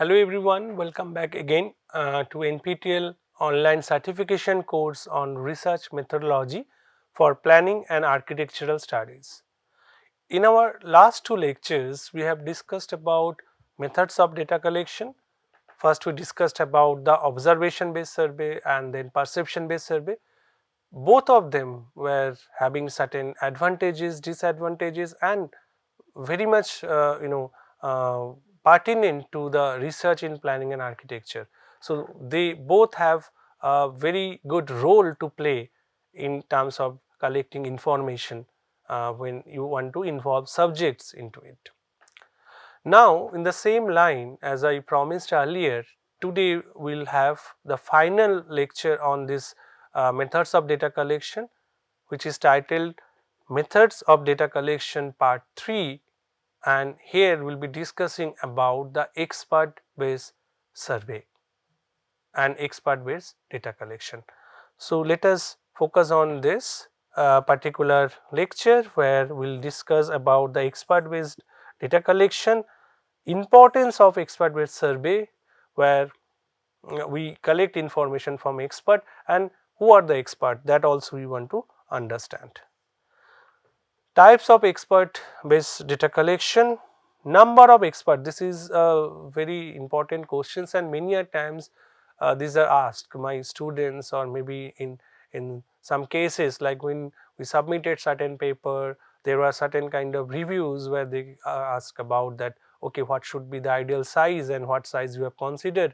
Hello everyone, welcome back again to NPTEL online certification course on research methodology for planning and architectural studies. In our last two lectures, we have discussed about methods of data collection. First we discussed about the observation based survey and then perception based survey. Both of them were having certain advantages, disadvantages and very much uh, pertinent to the research in planning and architecture. So they both have a very good role to play in terms of collecting information when you want to involve subjects into it. Now in the same line as I promised earlier, today we will have the final lecture on this methods of data collection, which is titled Methods of Data Collection Part 3, and here we will be discussing about the expert based survey and expert based data collection. So let us focus on this particular lecture where we will discuss about the expert based data collection, importance of expert based survey, where we collect information from expert and who are the expert, that also we want to understand. Types of expert based data collection, number of expert, this is a very important questions and many a times these are asked my students, or maybe in some cases like when we submitted certain paper, there were certain kind of reviews where they ask about that, okay, what should be the ideal size and what size you have considered,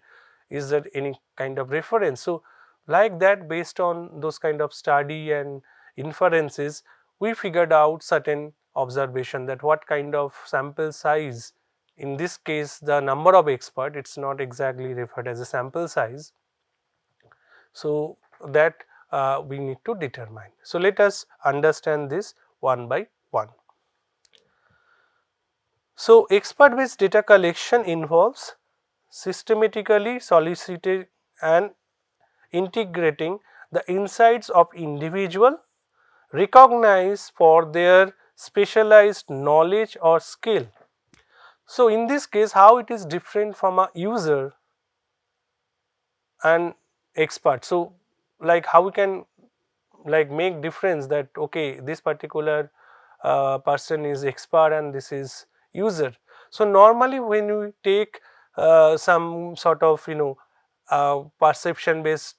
is there any kind of reference. So like that, based on those kind of study and inferences, we figured out certain observation that what kind of sample size, in this case the number of expert, it is not exactly referred as a sample size. So that we need to determine. So let us understand this one by one. So expert based data collection involves systematically soliciting and integrating the insights of individual recognized for their specialized knowledge or skill. So in this case, how it is different from a user and expert. So like how we can like make difference that, okay, this particular person is expert and this is user. So normally when we take some sort of perception based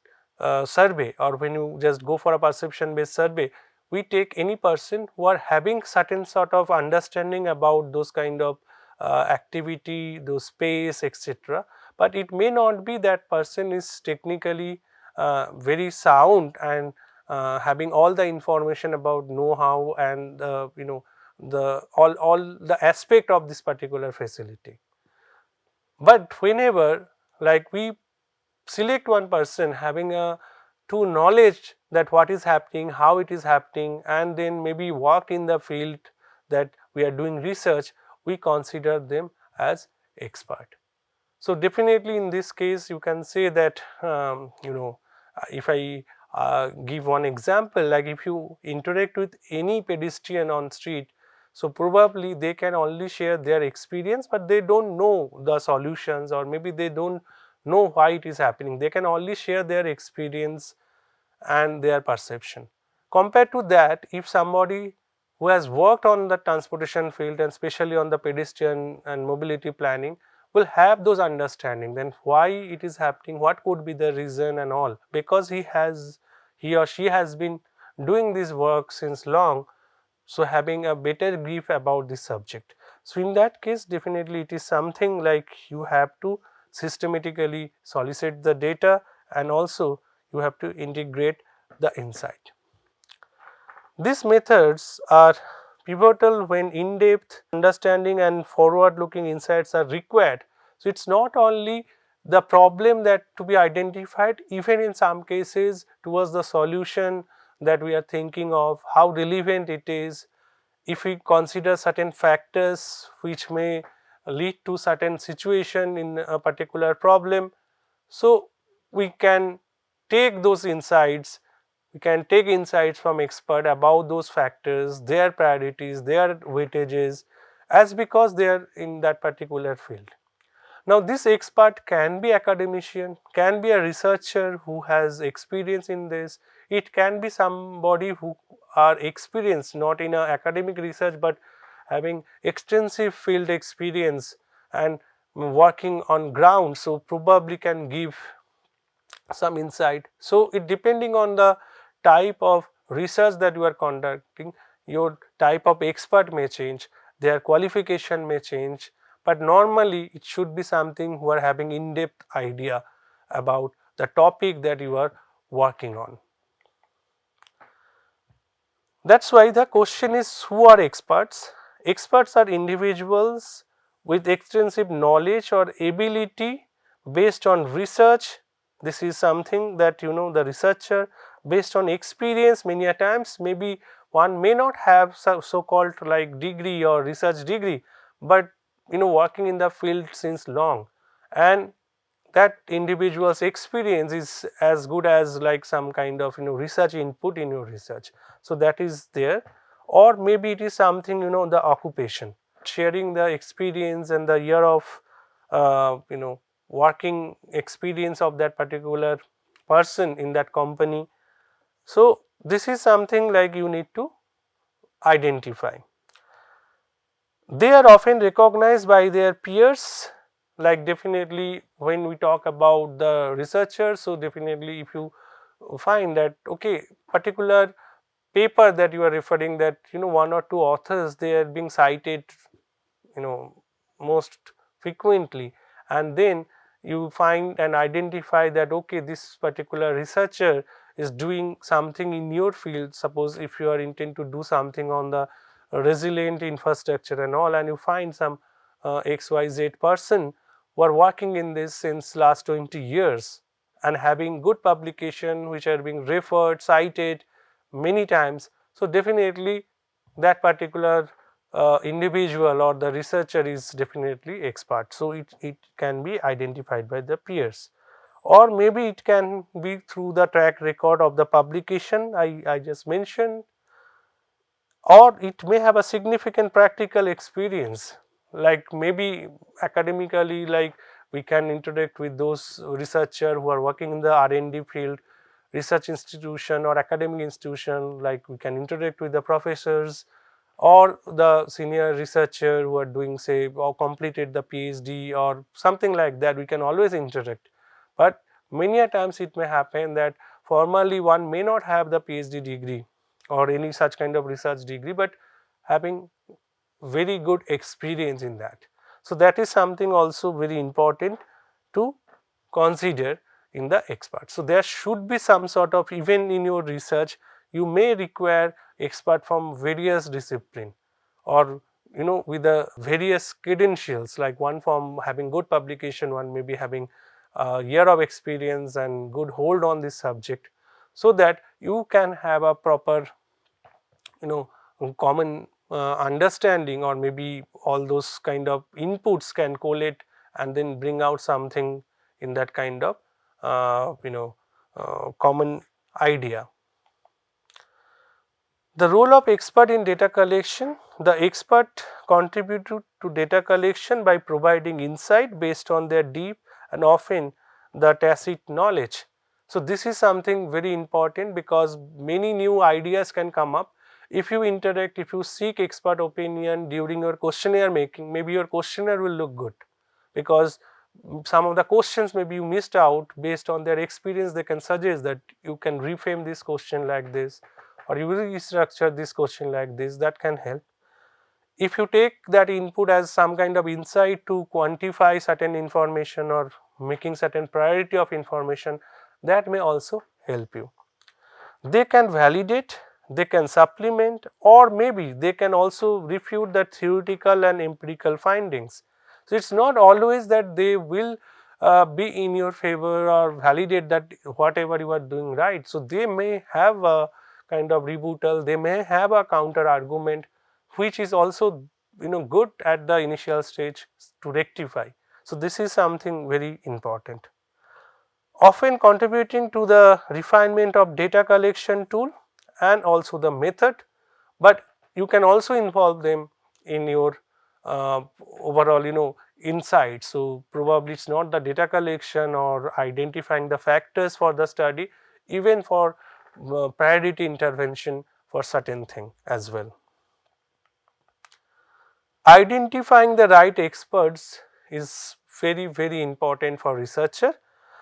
survey, or when you just go for a perception based survey, we take any person who are having certain sort of understanding about those kind of activity, those space, etc. But it may not be that person is technically very sound and having all the information about know-how and the all the aspect of this particular facility. But whenever like we select one person having a true knowledge that what is happening, how it is happening, and then maybe worked in the field that we are doing research, we consider them as expert. So definitely in this case you can say that if I give one example, like if you interact with any pedestrian on street, so probably they can only share their experience, but they don't know the solutions, or maybe they don't know why it is happening. They can only share their experience and their perception. Compared to that, if somebody who has worked on the transportation field and especially on the pedestrian and mobility planning will have those understanding, then why it is happening, what could be the reason and all, because he or she has been doing this work since long, so having a better brief about this subject. So in that case, definitely it is something like you have to systematically solicit the data and also you have to integrate the insight. These methods are pivotal when in-depth understanding and forward-looking insights are required. So it's not only the problem that to be identified, even in some cases towards the solution that we are thinking of, how relevant it is, if we consider certain factors which may lead to certain situation in a particular problem. So we can take those insights, we can take insights from expert about those factors, their priorities, their weightages, as because they are in that particular field. Now this expert can be academician, can be a researcher who has experience in this, it can be somebody who are experienced not in a academic research but having extensive field experience and working on ground, so probably can give some insight. So it depending on the type of research that you are conducting, your type of expert may change, their qualification may change, but normally it should be something who are having in-depth idea about the topic that you are working on. That's why the question is, who are experts? Experts are individuals with extensive knowledge or ability based on research. This is something that the researcher based on experience. Many a times maybe one may not have so called like degree or research degree, but working in the field since long, and that individual's experience is as good as like some kind of research input in your research. So that is there. Or maybe it is something the occupation, sharing the experience and the year of working experience of that particular person in that company. So this is something like you need to identify. They are often recognized by their peers, like definitely when we talk about the researchers, so definitely if you find that okay, particular paper that you are referring, that one or two authors, they are being cited most frequently, and then you find and identify that okay, this particular researcher is doing something in your field. Suppose if you are intent to do something on the resilient infrastructure and all, and you find some XYZ person who are working in this since last 20 years and having good publication which are being referred, cited many times. So definitely that particular individual or the researcher is definitely expert. So it can be identified by the peers, or maybe it can be through the track record of the publication I just mentioned, or it may have a significant practical experience, like maybe academically, like we can interact with those researcher who are working in the R&D field, research institution or academic institution, like we can interact with the professors or the senior researcher who are doing say or completed the PhD or something like that. We can always interact, but many a times it may happen that formally one may not have the PhD degree or any such kind of research degree, but having very good experience in that. So that is something also very important to consider in the expert. So there should be some sort of, even in your research you may require expert from various discipline, or with the various credentials, like one from having good publication, one may be having a year of experience and good hold on this subject, so that you can have a proper common understanding, or maybe all those kind of inputs can collate and then bring out something in that kind of common idea. The role of expert in data collection: the expert contribute to data collection by providing insight based on their deep and often the tacit knowledge. So this is something very important, because many new ideas can come up if you interact, if you seek expert opinion during your questionnaire making. Maybe your questionnaire will look good, because some of the questions maybe you missed out. Based on their experience, they can suggest that you can reframe this question like this, or you will restructure this question like this. That can help. If you take that input as some kind of insight to quantify certain information or making certain priority of information, that may also help you. They can validate, they can supplement, or maybe they can also refute the theoretical and empirical findings. So it's not always that they will be in your favor or validate that whatever you are doing right. So they may have a kind of rebuttal, they may have a counter argument, which is also good at the initial stage to rectify. So this is something very important. Often contributing to the refinement of data collection tool and also the method, but you can also involve them in your overall insight. So probably it's not the data collection or identifying the factors for the study, even for priority intervention for certain thing as well. Identifying the right experts is very important for researcher.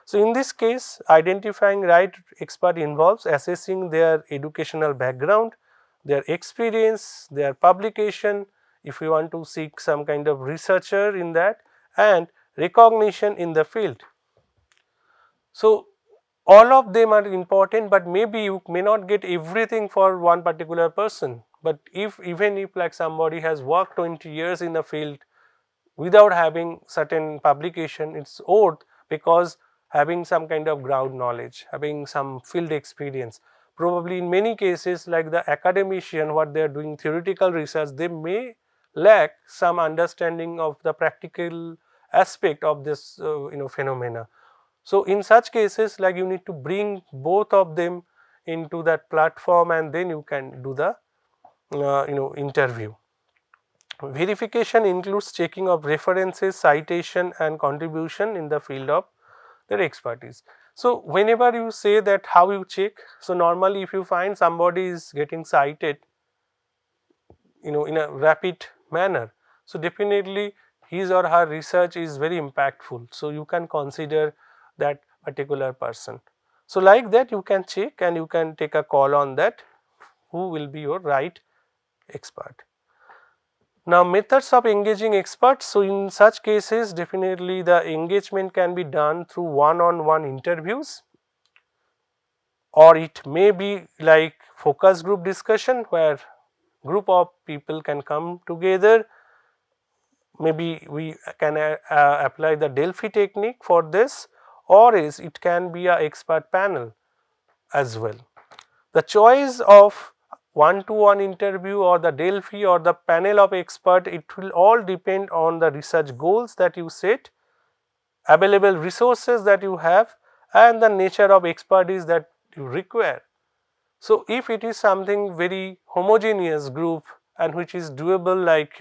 So in this case, identifying right expert involves assessing their educational background, their experience, their publication, if you want to seek some kind of researcher in that, and recognition in the field. So all of them are important, but maybe you may not get everything for one particular person. But if even if like somebody has worked 20 years in a field without having certain publication, it's odd, because having some kind of ground knowledge, having some field experience, probably in many cases like the academician, what they are doing theoretical research, they may lack some understanding of the practical aspect of this phenomena. So in such cases, like you need to bring both of them into that platform, and then you can do the interview. Verification includes checking of references, citation and contribution in the field of their expertise. So whenever you say that how you check, so normally if you find somebody is getting cited in a rapid manner, so definitely his or her research is very impactful, so you can consider that particular person. So like that you can check and you can take a call on that who will be your right expert. Now methods of engaging experts. So in such cases, definitely the engagement can be done through one-on-one interviews, or it may be like focus group discussion where group of people can come together. Maybe we can apply the Delphi technique for this, or is it can be a expert panel as well. The choice of one-to-one interview or the Delphi or the panel of expert, it will all depend on the research goals that you set, available resources that you have, and the nature of expertise that you require. So if it is something very homogeneous group and which is doable, like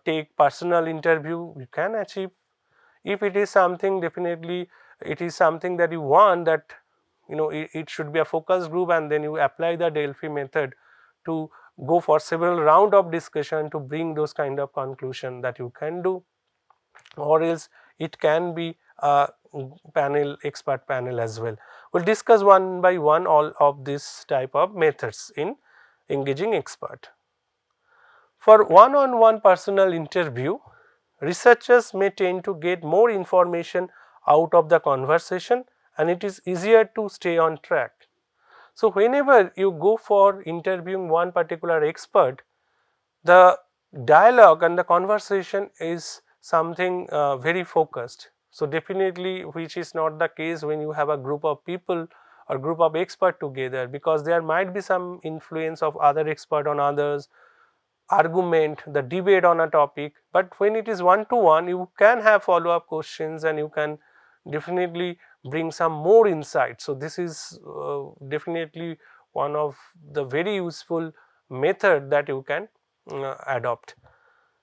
take personal interview, you can achieve. If it is something, definitely it is something that you want, that it should be a focus group, and then you apply the Delphi method to go for several round of discussion to bring those kind of conclusion that you can do, or else it can be a panel, expert panel as well. We'll discuss one by one all of this type of methods in engaging expert. For one-on-one personal interview, researchers may tend to get more information out of the conversation, and it is easier to stay on track. So whenever you go for interviewing one particular expert, the dialogue and the conversation is something very focused. So definitely, which is not the case when you have a group of people or group of expert together, because there might be some influence of other expert on others, argument, the debate on a topic. But when it is one to one, you can have follow up questions and you can definitely bring some more insight. So this is definitely one of the very useful method that you can adopt.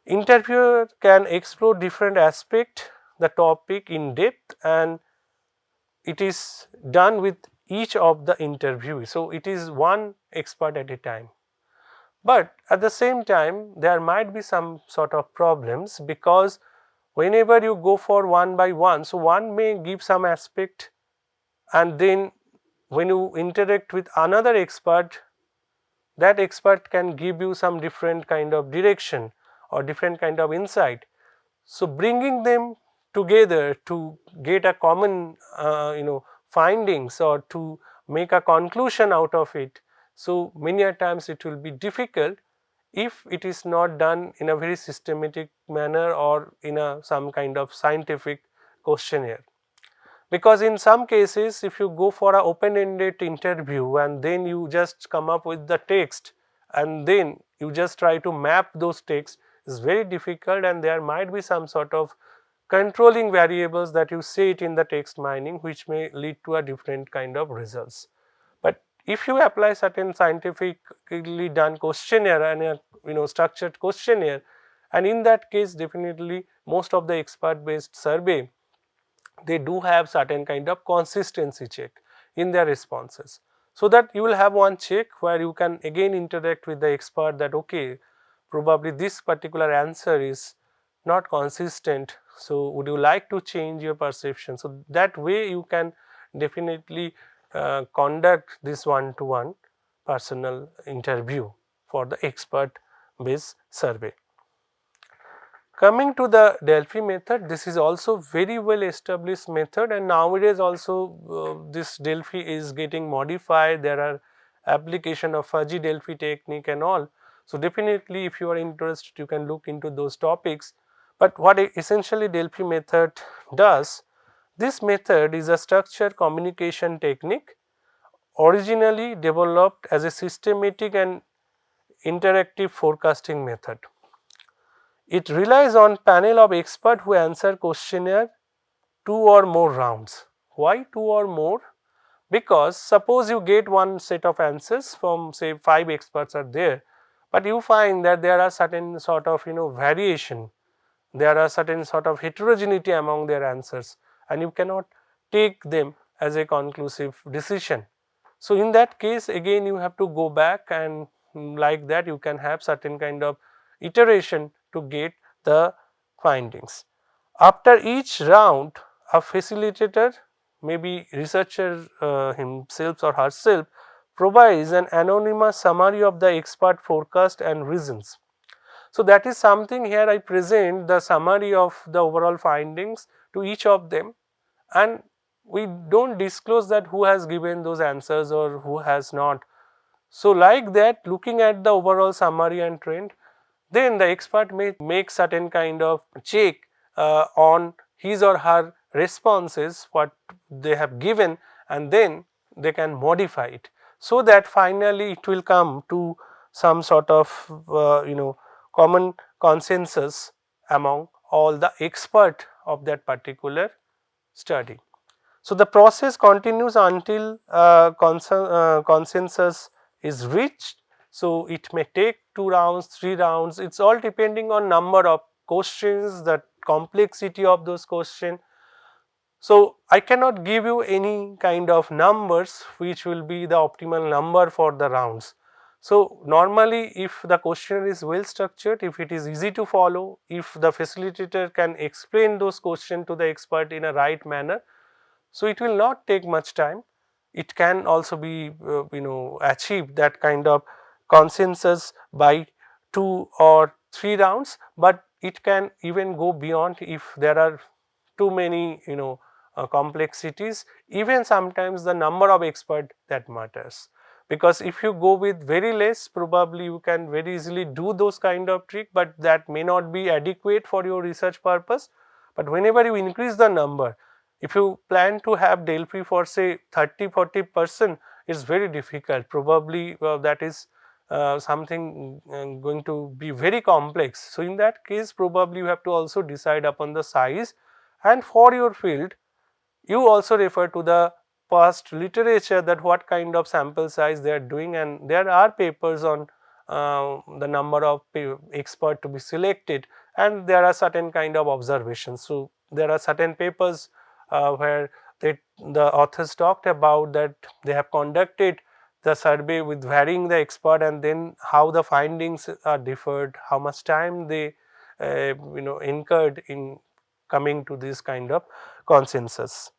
Interviewer can explore different aspect the topic in depth, and it is done with each of the interviewees. So it is one expert at a time. But at the same time, there might be some sort of problems, because whenever you go for one by one, so one may give some aspect, and then when you interact with another expert, that expert can give you some different kind of direction or different kind of insight. So bringing them together to get a common findings, or to make a conclusion out of it, so many a times it will be difficult if it is not done in a very systematic manner or in a some kind of scientific questionnaire. Because in some cases, if you go for an open-ended interview and then you just come up with the text and then you just try to map those texts, is very difficult, and there might be some sort of controlling variables that you set in the text mining, which may lead to a different kind of results. But if you apply certain scientifically done questionnaire and a structured questionnaire, and in that case definitely most of the expert based survey, they do have certain kind of consistency check in their responses. So that you will have one check where you can again interact with the expert that okay, probably this particular answer is not consistent, so would you like to change your perception. So that way you can definitely conduct this one to one personal interview for the expert based survey. Coming to the Delphi method, this is also very well established method, and nowadays also this Delphi is getting modified. There are application of fuzzy Delphi technique and all. So definitely if you are interested, you can look into those topics. But what essentially Delphi method does, this method is a structured communication technique originally developed as a systematic and interactive forecasting method. It relies on panel of experts who answer questionnaire 2 or more rounds. Why 2 or more? Because suppose you get one set of answers from say 5 experts are there, but you find that there are certain sort of variation, there are certain sort of heterogeneity among their answers, and you cannot take them as a conclusive decision. So in that case again you have to go back, and like that you can have certain kind of iteration to get the findings. After each round, a facilitator, maybe researcher himself or herself, provides an anonymous summary of the expert forecast and reasons. So that is something here I present the summary of the overall findings to each of them, and we do not disclose that who has given those answers or who has not. So like that, looking at the overall summary and trend, then the expert may make certain kind of check on his or her responses what they have given, and then they can modify it, so that finally it will come to some sort of common consensus among all the expert of that particular study. So the process continues until consensus is reached. So it may take 2 rounds, 3 rounds, it is all depending on number of questions, the complexity of those questions. So I cannot give you any kind of numbers which will be the optimal number for the rounds. So normally if the questionnaire is well structured, if it is easy to follow, if the facilitator can explain those questions to the expert in a right manner, so it will not take much time. It can also be achieved that kind of consensus by 2 or 3 rounds, but it can even go beyond if there are too many complexities. Even sometimes the number of expert that matters, because if you go with very less, probably you can very easily do those kind of trick, but that may not be adequate for your research purpose. But whenever you increase the number, if you plan to have Delphi for say 30-40%, it is very difficult, probably that is something going to be very complex. So in that case probably you have to also decide upon the size, and for your field you also refer to the past literature that what kind of sample size they are doing, and there are papers on the number of expert to be selected, and there are certain kind of observations. So there are certain papers where the authors talked about that they have conducted the survey with varying the expert, and then how the findings are differed, how much time they incurred in coming to this kind of consensus.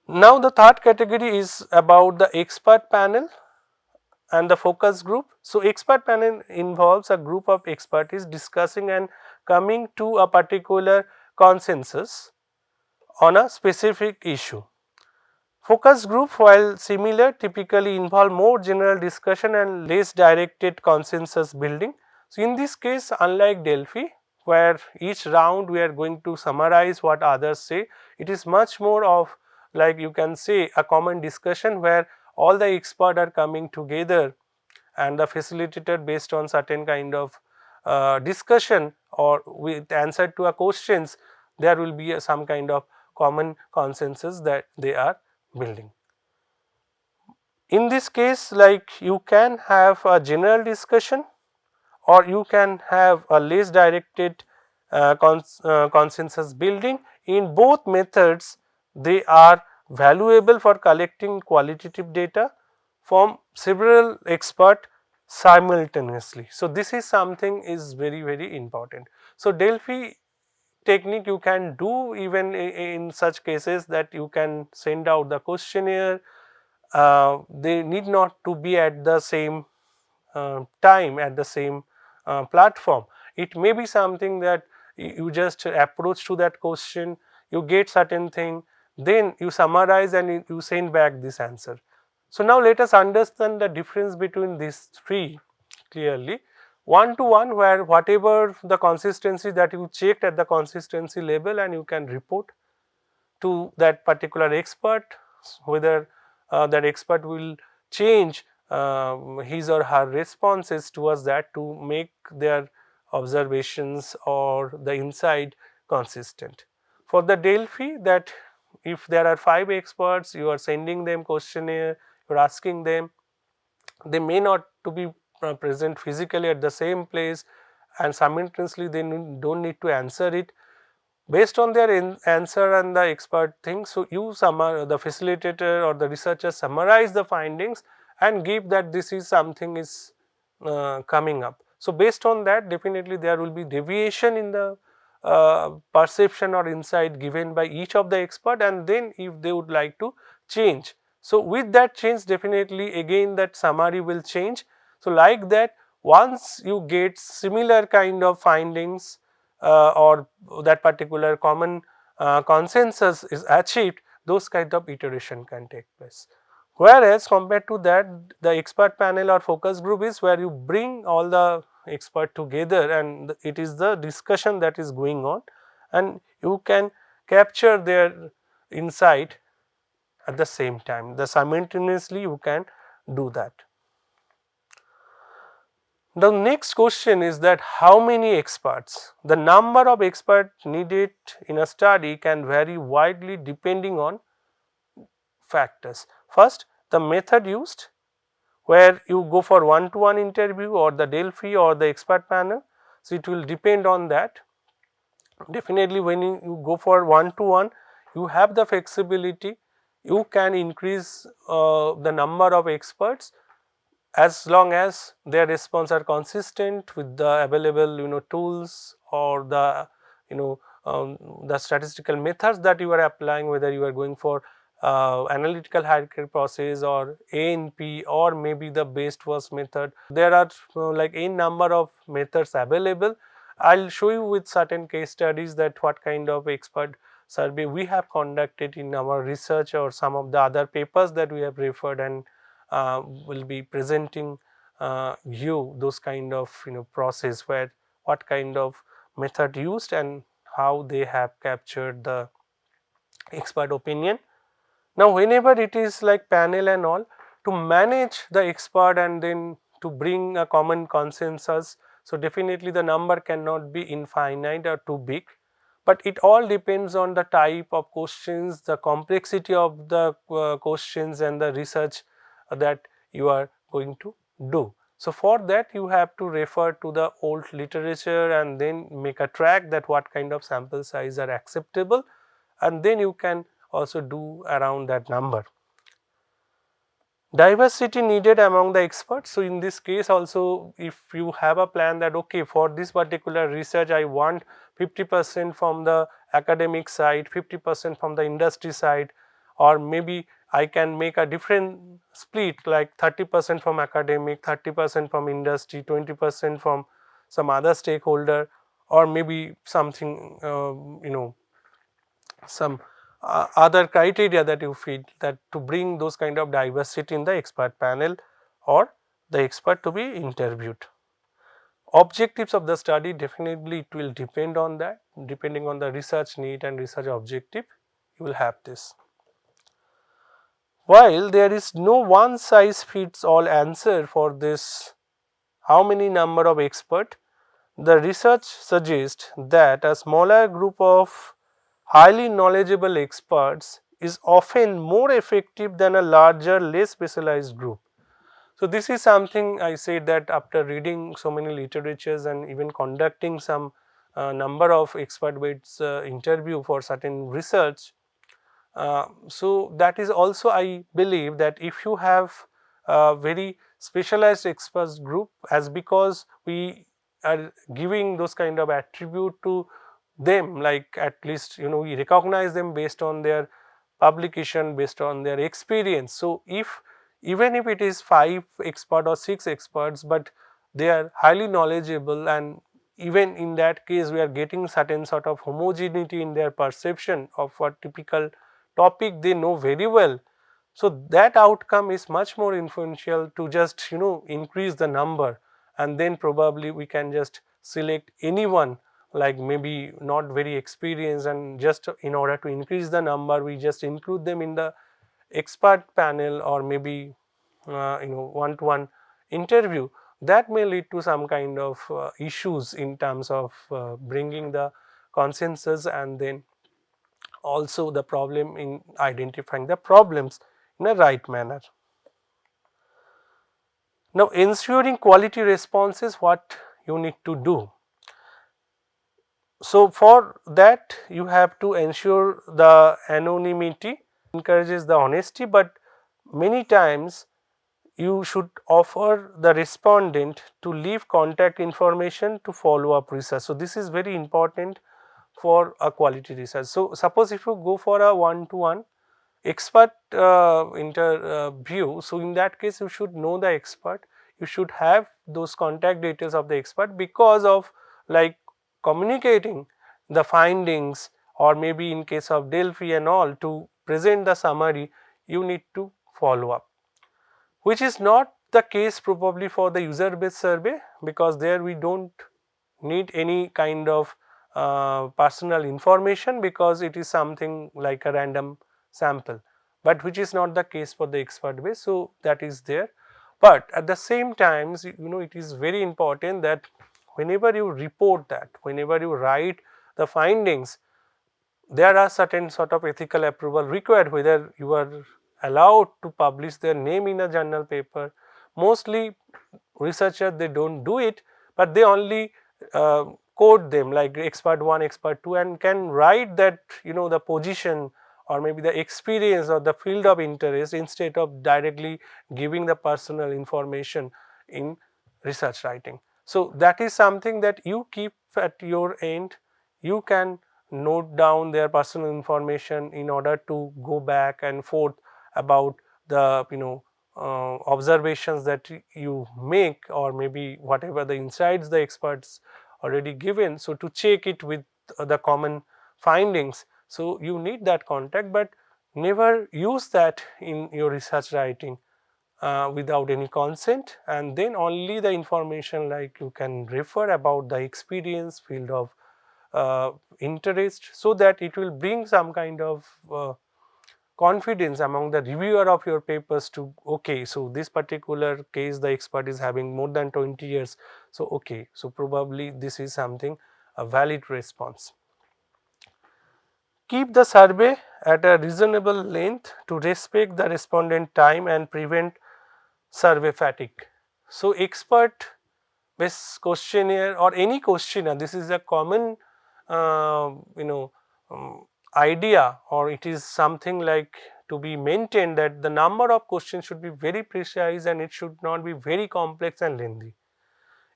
Now the third category is about the expert panel and the focus group. So expert panel involves a group of experts discussing and coming to a particular consensus on a specific issue. Focus group, while similar, typically involve more general discussion and less directed consensus building. So in this case, unlike Delphi, where each round we are going to summarize what others say, it is much more of, like you can say, a common discussion where all the experts are coming together, and the facilitator, based on certain kind of discussion or with answer to a questions, there will be some kind of common consensus that they are building. In this case, like you can have a general discussion or you can have a less directed consensus building. In both methods, they are valuable for collecting qualitative data from several experts simultaneously. So, this is something is very important. So, Delphi technique you can do even in such cases that you can send out the questionnaire. They need not to be at the same time at the same platform. It may be something that you just approach to that question, you get certain thing, then you summarize and you send back this answer. So, now let us understand the difference between these three clearly. One to one, where whatever the consistency that you checked at the consistency level and you can report to that particular expert, whether that expert will change his or her responses towards that to make their observations or the insight consistent. For the Delphi, that if there are 5 experts, you are sending them questionnaire, you are asking them, they may not to be present physically at the same place, and simultaneously they do not need to answer it based on their answer and the expert thing. So, you the facilitator or the researcher summarize the findings and give that this is something is coming up. So, based on that, definitely there will be deviation in the perception or insight given by each of the expert, and then if they would like to change. So, with that change, definitely again that summary will change. So, like that, once you get similar kind of findings or that particular common consensus is achieved, those kind of iteration can take place. Whereas, compared to that, the expert panel or focus group is where you bring all the expert together and it is the discussion that is going on, and you can capture their insight at the same time. The simultaneously you can do that. The next question is that how many experts? The number of experts needed in a study can vary widely depending on factors. First, the method used, where you go for one-to-one interview or the Delphi or the expert panel. So, it will depend on that. Definitely when you go for one-to-one, you have the flexibility, you can increase the number of experts as long as their response are consistent with the available tools or the the statistical methods that you are applying, whether you are going for analytical hierarchy process or ANP or maybe the best first method. There are like a number of methods available. I will show you with certain case studies that what kind of expert survey we have conducted in our research or some of the other papers that we have referred, and will be presenting you those kind of process where what kind of method used and how they have captured the expert opinion. Now, whenever it is like panel and all, to manage the expert and then to bring a common consensus, so definitely the number cannot be infinite or too big, but it all depends on the type of questions, the complexity of the questions and the research that you are going to do. So, for that you have to refer to the old literature and then make a track that what kind of sample size are acceptable, and then you can also do around that number. Diversity needed among the experts. So, in this case also, if you have a plan that okay, for this particular research I want 50% from the academic side, 50% from the industry side, or maybe I can make a different split like 30% from academic, 30% from industry, 20% from some other stakeholder, or maybe something some other criteria that you fit that to bring those kind of diversity in the expert panel or the expert to be interviewed. Objectives of the study, definitely it will depend on that, depending on the research need and research objective, you will have this. While there is no one size fits all answer for this how many number of expert, the research suggests that a smaller group of highly knowledgeable experts is often more effective than a larger, less specialized group. So this is something I said that after reading so many literatures and even conducting some number of expert based interview for certain research. So that is also I believe that if you have a very specialized experts group, as because we are giving those kind of attribute to them, like at least we recognize them based on their publication, based on their experience. So if even if it is 5 expert or 6 experts, but they are highly knowledgeable, and even in that case we are getting certain sort of homogeneity in their perception of a typical topic they know very well. So that outcome is much more influential to just increase the number, and then probably we can just select anyone, like maybe not very experienced, and just in order to increase the number we just include them in the expert panel, or maybe one to one interview. That may lead to some kind of issues in terms of bringing the consensus, and then also the problem in identifying the problems in a right manner. Now, ensuring quality response is what you need to do. So for that you have to ensure the anonymity, encourages the honesty, but many times you should offer the respondent to leave contact information to follow up research. So this is very important for a quality research. So suppose if you go for a one to one expert interview, so in that case you should know the expert, you should have those contact details of the expert, because of like communicating the findings, or maybe in case of Delphi and all, to present the summary you need to follow up, which is not the case probably for the user based survey, because there we don't need any kind of personal information, because it is something like a random sample, but which is not the case for the expert base. So that is there, but at the same times it is very important that whenever you report, that whenever you write the findings, there are certain sort of ethical approval required, whether you are allowed to publish their name in a journal paper. Mostly researchers they don't do it, but they only code them like expert 1, expert 2, and can write that the position, or maybe the experience or the field of interest, instead of directly giving the personal information in research writing. So that is something that you keep at your end. You can note down their personal information in order to go back and forth about the observations that you make, or maybe whatever the insights the experts already given, so to check it with the common findings. So you need that contact, but never use that in your research writing without any consent, and then only the information like you can refer about the experience, field of interest, so that it will bring some kind of confidence among the reviewer of your papers to, okay, so this particular case the expert is having more than 20 years, so okay, so probably this is something a valid response. Keep the survey at a reasonable length to respect the respondent time and prevent survey fatigue. So expert based questionnaire or any questionnaire, this is a common uh, you know idea, or it is something like to be maintained, that the number of questions should be very precise and it should not be very complex and lengthy.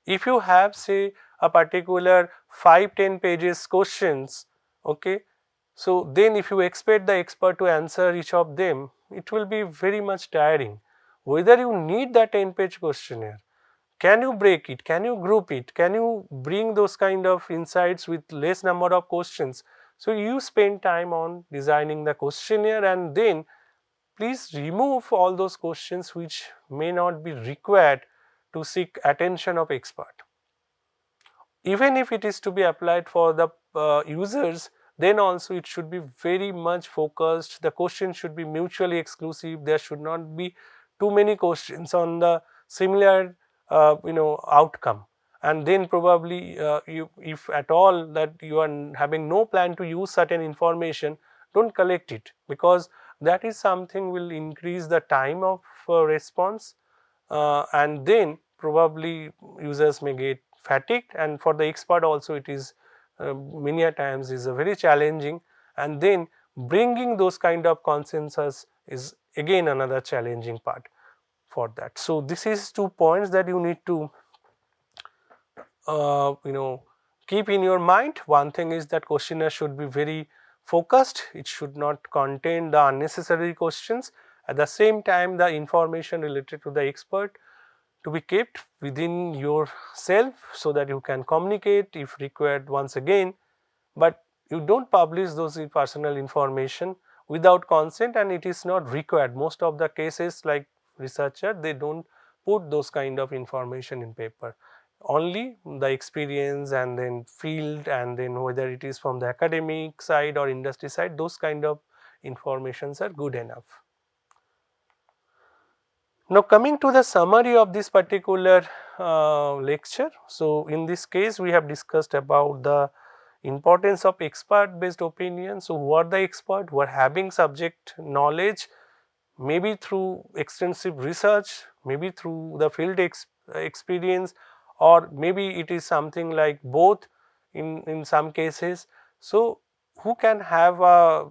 If you have say a particular 5-10 pages questions, okay, so then if you expect the expert to answer each of them, it will be very much tiring. Whether you need that 10-page questionnaire, can you break it, can you group it, can you bring those kind of insights with less number of questions? So you spend time on designing the questionnaire, and then please remove all those questions which may not be required to seek attention of expert. Even if it is to be applied for the users, then also it should be very much focused. The question should be mutually exclusive. There should not be too many questions on the similar outcome, and then probably you, if at all that you are having no plan to use certain information, don't collect it, because that is something will increase the time of response, and then probably users may get fatigued, and for the expert also it is many a times is a very challenging, and then bringing those kind of consensus is again another challenging part for that. So, this is 2 points that you need to keep in your mind. One thing is that questionnaire should be very focused, it should not contain the unnecessary questions. At the same time, the information related to the expert to be kept within yourself so that you can communicate if required once again, but you do not publish those personal information without consent, and it is not required. Most of the cases like researcher, they do not put those kind of information in paper, only the experience and then field, and then whether it is from the academic side or industry side, those kind of informations are good enough. Now, coming to the summary of this particular lecture. So, in this case we have discussed about the importance of expert based opinion. So, who are the expert? Who are having subject knowledge, maybe through extensive research, maybe through the field experience, or maybe it is something like both in some cases. So, who can have a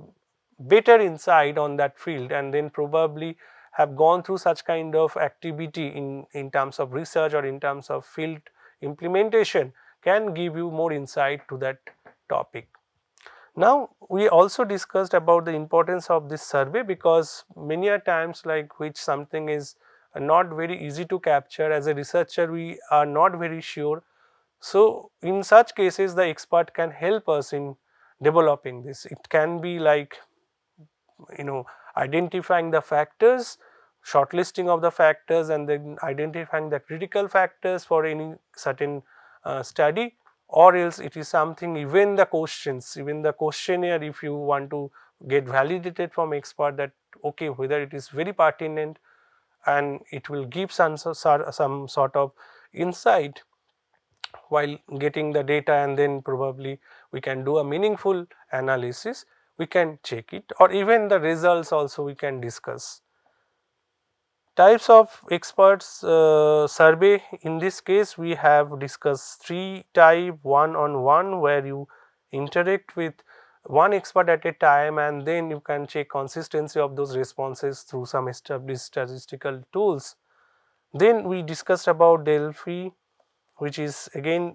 better insight on that field, and then probably have gone through such kind of activity in terms of research or in terms of field implementation, can give you more insight to that topic. Now, we also discussed about the importance of this survey, because many a times like which something is not very easy to capture, as a researcher we are not very sure. So, in such cases the expert can help us in developing this. It can be like identifying the factors, shortlisting of the factors, and then identifying the critical factors for any certain study, or else it is something, even the questions, even the questionnaire, if you want to get validated from expert that okay, whether it is very pertinent and it will give some sort of insight while getting the data, and then probably we can do a meaningful analysis, we can check it, or even the results also we can discuss. Types of experts survey, in this case we have discussed 3 type: one on one, where you interact with one expert at a time, and then you can check consistency of those responses through some established statistical tools. Then we discussed about Delphi, which is again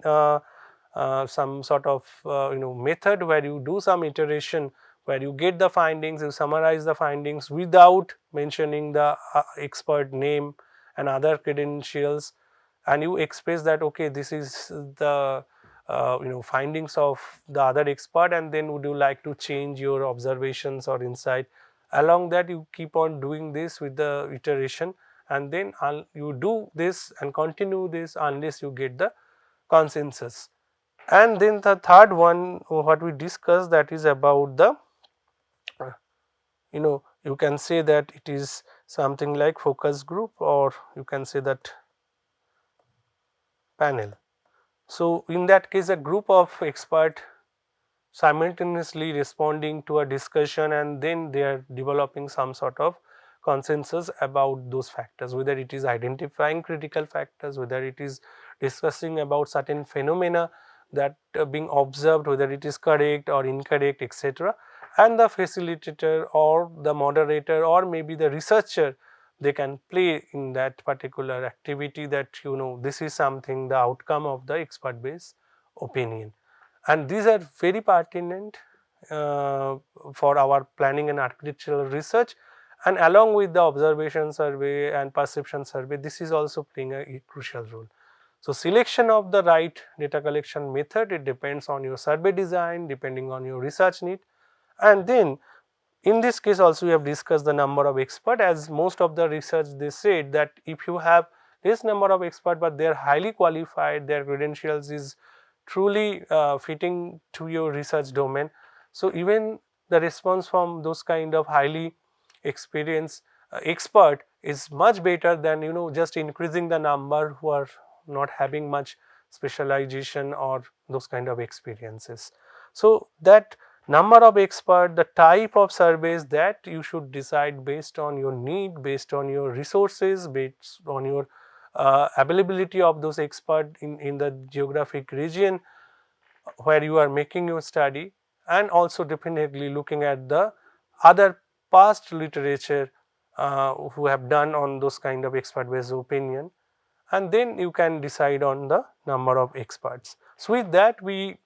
some sort of method where you do some iteration, where you get the findings, you summarize the findings without mentioning the expert name and other credentials, and you express that okay, this is the findings of the other expert, and then would you like to change your observations or insight. Along that you keep on doing this with the iteration, and then you do this and continue this unless you get the consensus. And then the third one what we discussed, that is about the you can say that it is something like focus group, or you can say that panel. So, in that case a group of expert simultaneously responding to a discussion, and then they are developing some sort of consensus about those factors, whether it is identifying critical factors, whether it is discussing about certain phenomena that being observed, whether it is correct or incorrect, etc. And the facilitator or the moderator or maybe the researcher, they can play in that particular activity, that this is something, the outcome of the expert based opinion. And these are very pertinent for our planning and architectural research, and along with the observation survey and perception survey, this is also playing a crucial role. So, selection of the right data collection method, it depends on your survey design, depending on your research need. And then in this case also we have discussed the number of expert, as most of the research they said that if you have this number of expert but they are highly qualified, their credentials is truly fitting to your research domain. So, even the response from those kind of highly experienced expert is much better than just increasing the number who are not having much specialization or those kind of experiences. So, that number of expert, the type of surveys that you should decide based on your need, based on your resources, based on your availability of those experts in the geographic region where you are making your study, and also definitely looking at the other past literature who have done on those kind of expert based opinion, and then you can decide on the number of experts. So with that we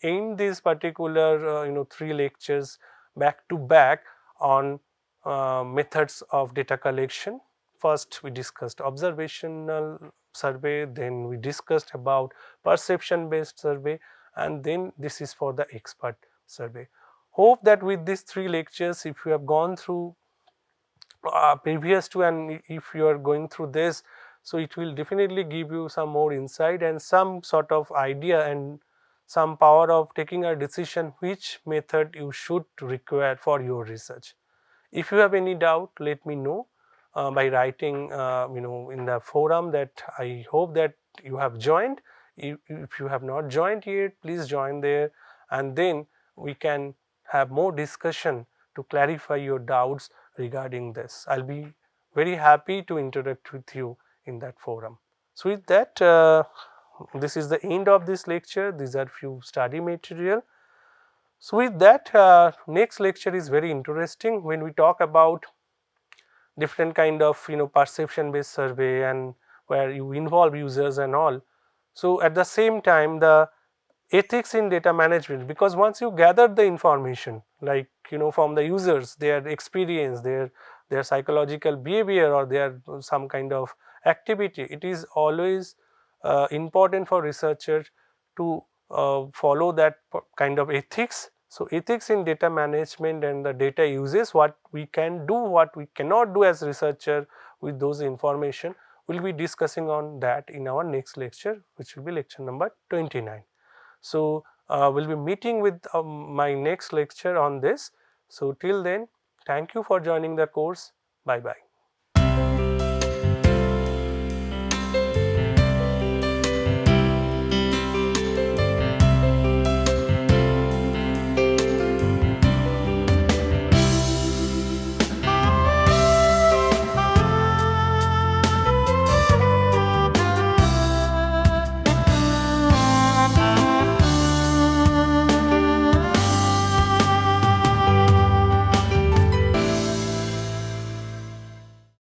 end this particular 3 lectures back to back on methods of data collection. First we discussed observational survey, then we discussed about perception based survey, and then this is for the expert survey. Hope that with these 3 lectures, if you have gone through previous to, and if you are going through this, so it will definitely give you some more insight and some sort of idea and some power of taking a decision which method you should require for your research. If you have any doubt, let me know by writing in the forum that I hope that you have joined. If you have not joined yet, please join there, and then we can have more discussion to clarify your doubts regarding this. I'll be very happy to interact with you in that forum. So with that, this is the end of this lecture. These are few study material. So with that, next lecture is very interesting when we talk about different kind of perception based survey and where you involve users and all. So at the same time, the ethics in data management, because once you gather the information like from the users, their experience, their psychological behavior or their some kind of activity, it is always important for researchers to follow that kind of ethics. So ethics in data management and the data uses, what we can do, what we cannot do as researcher with those information, we will be discussing on that in our next lecture, which will be lecture number 29. So we will be meeting with my next lecture on this. So till then, thank you for joining the course. Bye bye.